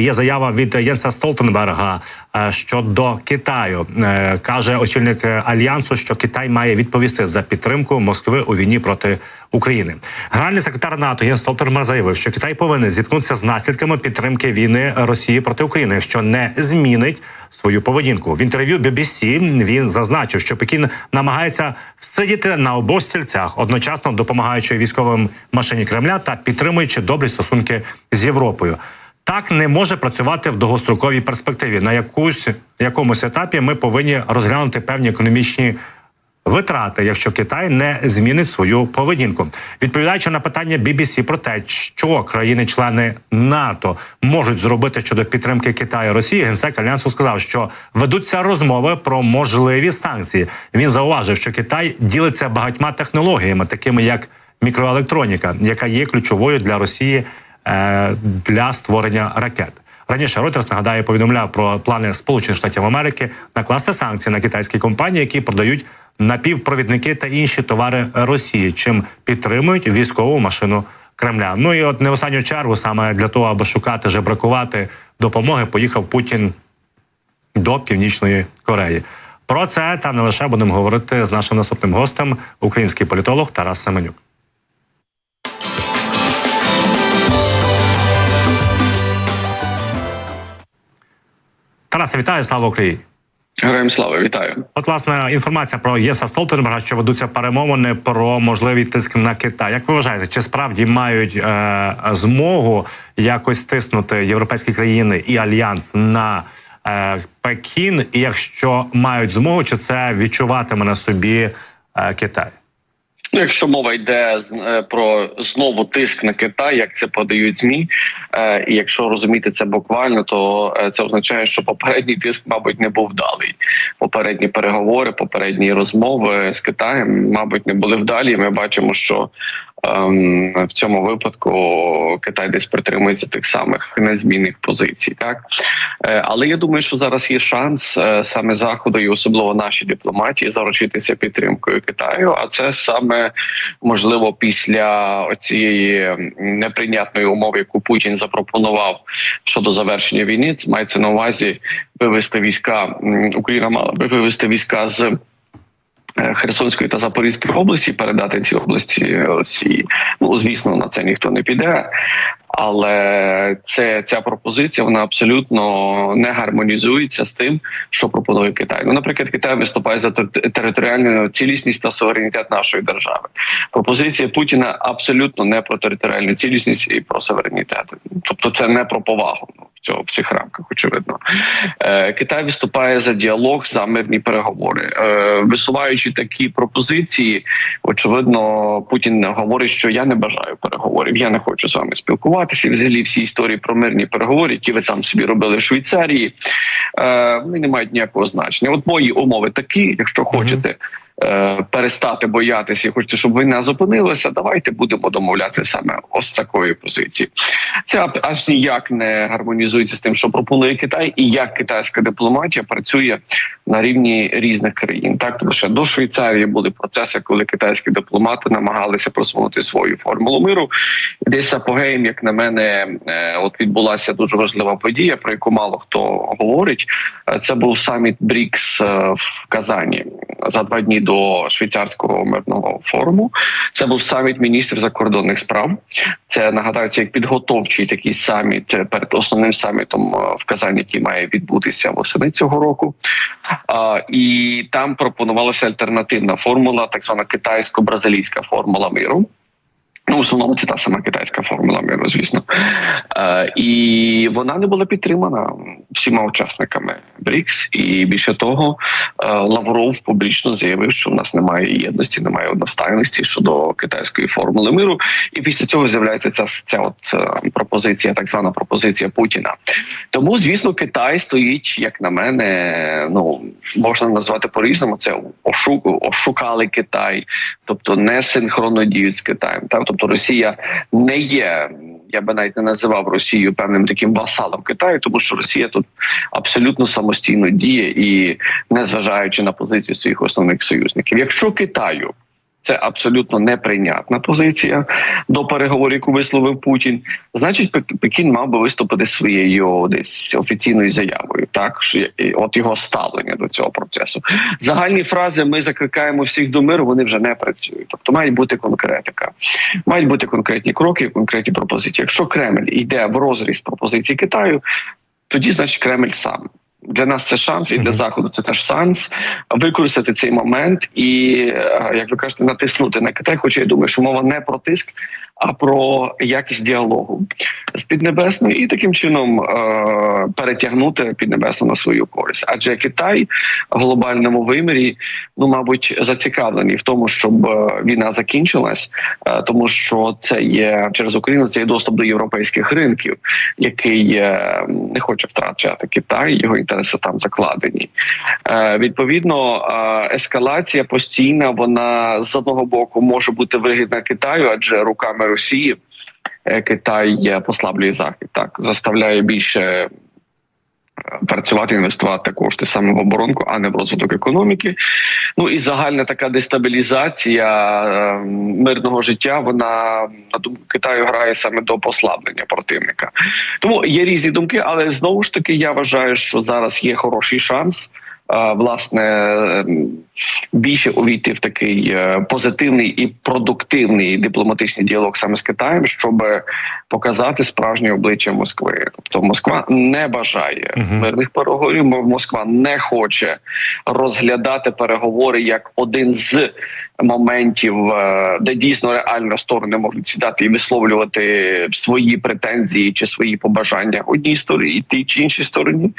Є заява від Єнса Столтенберга щодо Китаю. Каже очільник Альянсу, що Китай має відповісти за підтримку Москви у війні проти України. Генеральний секретар НАТО Єнс Столтенберг заявив, що Китай повинен зіткнутися з наслідками підтримки війни Росії проти України, якщо не змінить свою поведінку. В інтерв'ю BBC він зазначив, що Пекін намагається всидіти на обох стільцях, одночасно допомагаючи військовим машині Кремля та підтримуючи добрі стосунки з Європою. Так не може працювати в довгостроковій перспективі. На якомусь етапі ми повинні розглянути певні економічні витрати, якщо Китай не змінить свою поведінку. Відповідаючи на питання BBC про те, що країни-члени НАТО можуть зробити щодо підтримки Китаю і Росії, генсек Альянсу сказав, що ведуться розмови про можливі санкції. Він зауважив, що Китай ділиться багатьма технологіями, такими як мікроелектроніка, яка є ключовою для Росії для створення ракет. Раніше Reuters, нагадаю, повідомляв про плани Сполучених Штатів Америки накласти санкції на китайські компанії, які продають напівпровідники та інші товари Росії, чим підтримують військову машину Кремля. Ну і от не в останню чергу, саме для того, аби шукати, жебракувати допомоги, поїхав Путін до Північної Кореї. Про це та не лише будемо говорити з нашим наступним гостем, український політолог Тарас Семенюк. Тарасе, вітаю, слава Україні! Героям слава, вітаю. От, власне, інформація про Єнса Столтенберга, що ведуться перемовини про можливий тиск на Китай. Як ви вважаєте, чи справді мають змогу якось тиснути європейські країни і Альянс на Пекін? І якщо мають змогу, чи це відчуватиме на собі Китай? Ну, якщо мова йде про знову тиск на Китай, як це подають ЗМІ, і якщо розуміти це буквально, то це означає, що попередній тиск, мабуть, не був вдалий. Попередні переговори, попередні розмови з Китаєм, мабуть, не були вдалі. Ми бачимо, що в цьому випадку Китай десь притримується тих самих незмінних позицій. Так? Але я думаю, що зараз є шанс саме Заходу і особливо нашій дипломатії заручитися підтримкою Китаю, а це саме можливо після цієї неприйнятної умови, яку Путін запропонував щодо завершення війни. Це мається на увазі вивести війська, Україна мала би вивести війська з Херсонської та Запорізької області, передати ці області Росії. Ну, звісно, на це ніхто не піде, але ця пропозиція, вона абсолютно не гармонізується з тим, що пропонує Китай. Ну, наприклад, Китай виступає за територіальну цілісність та суверенітет нашої держави. Пропозиція Путіна абсолютно не про територіальну цілісність і про суверенітет. Тобто це не про повагу. В цих рамках, очевидно. Китай виступає за діалог, за мирні переговори. Висуваючи такі пропозиції, очевидно, Путін говорить, що я не бажаю переговорів, я не хочу з вами спілкуватися. І взагалі всі історії про мирні переговори, які ви там собі робили в Швейцарії, вони не мають ніякого значення. От мої умови такі, якщо хочете перестати боятися і хочете, щоб війна зупинилася, давайте будемо домовлятися саме ось такої позиції. Це аж ніяк не гармонізується з тим, що пропонує Китай, і як китайська дипломатія працює на рівні різних країн. Так, тому що до Швейцарії були процеси, коли китайські дипломати намагалися просунути свою формулу миру. І десь апогеєм, як на мене, от відбулася дуже важлива подія, про яку мало хто говорить. Це був саміт БРІКС в Казані за 2 дні до швейцарського мирного форуму. Це був саміт міністрів закордонних справ. Це, нагадаю, це як підготовчий такий саміт перед основним самітом в Казані, який має відбутися восени цього року. І там пропонувалася альтернативна формула, так звана китайсько-бразилійська формула миру. Ну, в основному це та сама китайська формула миру, звісно. І вона не була підтримана всіма учасниками БРІКС. І більше того, Лавров публічно заявив, що в нас немає єдності, немає одностайності щодо китайської формули миру. І після цього з'являється ця пропозиція, так звана пропозиція Путіна. Тому, звісно, Китай стоїть, як на мене, ну, можна назвати по-різному, це ошукали Китай, тобто не синхронно діють з Китаєм. Тобто Росія не є, я би навіть не називав Росію певним таким васалом Китаю, тому що Росія тут абсолютно самостійно діє і не зважаючи на позицію своїх основних союзників. Якщо Китаю Це абсолютно неприйнятна позиція до переговорів, яку висловив Путін. Значить, Пекін мав би виступити своєю десь офіційною заявою. Так, от його ставлення до цього процесу. Загальні фрази "ми закликаємо всіх до миру" вони вже не працюють. Тобто має бути конкретика, мають бути конкретні кроки, конкретні пропозиції. Якщо Кремль йде в розріз пропозицій Китаю, тоді значить Кремль сам. Для нас це шанс, і для Заходу це теж шанс використати цей момент і, як ви кажете, натиснути на Китай. Хоча я думаю, що мова не про тиск, а про якість діалогу з Піднебесною і таким чином перетягнути Піднебесну на свою користь. Адже Китай в глобальному вимірі, мабуть, зацікавлений в тому, щоб війна закінчилась, тому що це є через Україну, це є доступ до європейських ринків, який не хоче втрачати Китай, його інтереси там закладені. Відповідно, ескалація постійна, вона з одного боку може бути вигідна Китаю, адже руками Росії Китай послаблює Захід, так, заставляє більше працювати, інвестувати кошти саме в оборонку, а не в розвиток економіки. І загальна така дестабілізація мирного життя, вона, на думку Китаю, грає саме до послаблення противника. Тому є різні думки, але знову ж таки я вважаю, що зараз є хороший шанс власне більше увійти в такий позитивний і продуктивний дипломатичний діалог саме з Китаєм, щоб показати справжнє обличчя Москви. Тобто Москва не бажає мирних переговорів, Москва не хоче розглядати переговори як один з моментів, де дійсно реально сторони можуть сідати і висловлювати свої претензії чи свої побажання одній стороні і тій чи іншій стороні.